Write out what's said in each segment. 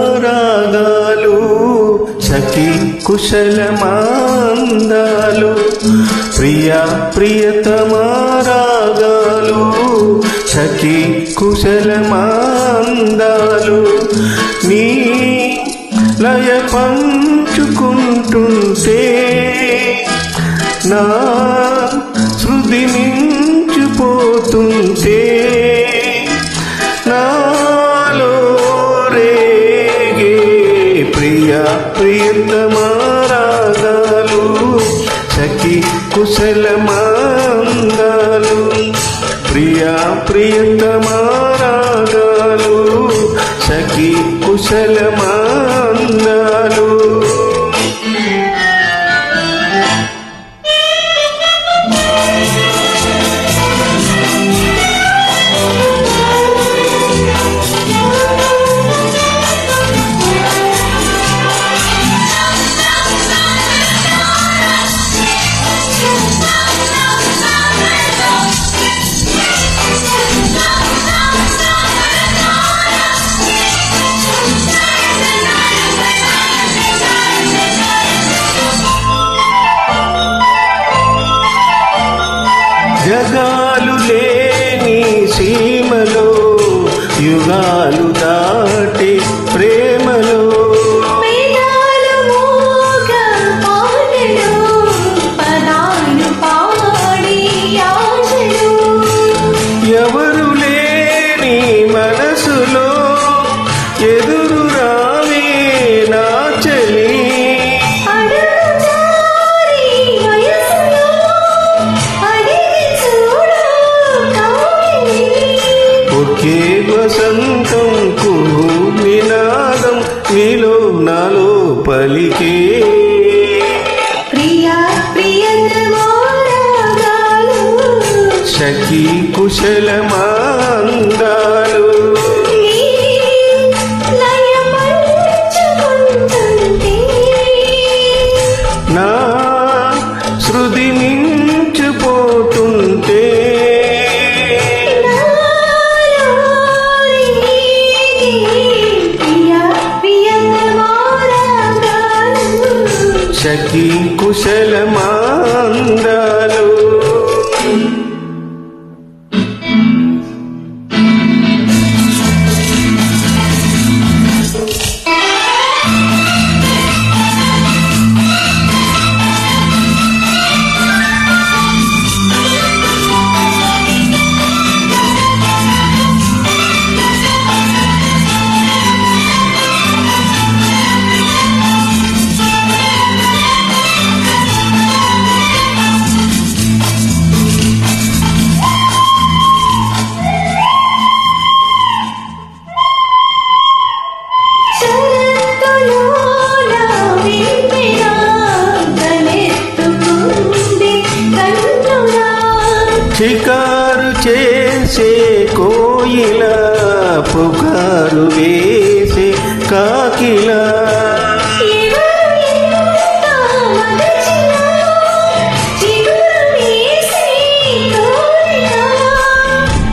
ప్రియతమారాగాలు సఖి కుశలమాందాలు ప్రియతమారాగాలు సఖి కుశలమాందాలు నీ లయ పంచుకుంటుంటే నా శృతి మించిపోతుంటే నాలో రేగే ప్రియతమారాగాలు సఖి కుశలమాందాలు ప్రియతమారాగాలు సఖి కుశలమాందాలు జగాలు లేని సీమలో యుగాలు దాటి ప్రేమలో ఎవరు లేని మనసులో ఎదురు రావే నా చెలి ఒకే వసంతం కుహునినాదం నీలో నాలో పలికే సఖి కుశలమాందాలు నా శృతి మించిపోతుంటే సఖి కుశలమాందాలు షికారు చేసే కోయిల పుకారు వేసే కాకిల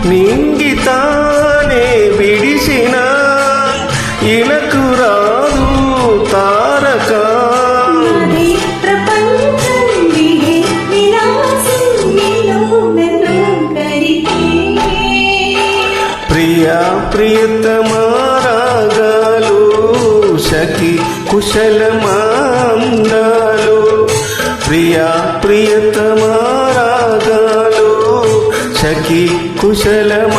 నింగితానే విడిసిన ఇలకు రాదు తారక ప్రియతమారాగాలు సఖి కుశలమాందాలు ప్రియతమారాగాలు సఖి కుశలమాందాలు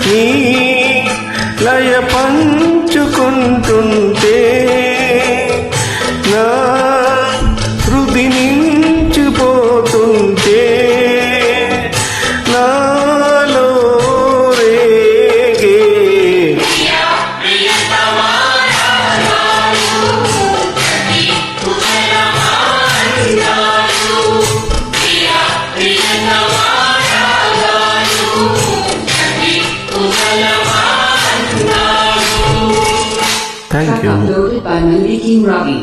నీ లయ పంచుకుంటుంటే నా హృది మించిపోతుంటే నాలో రేగే ప్రియతమారాగాలు సఖి కుశలమాందాలు thank Track you uploaded by Maliki Ravi.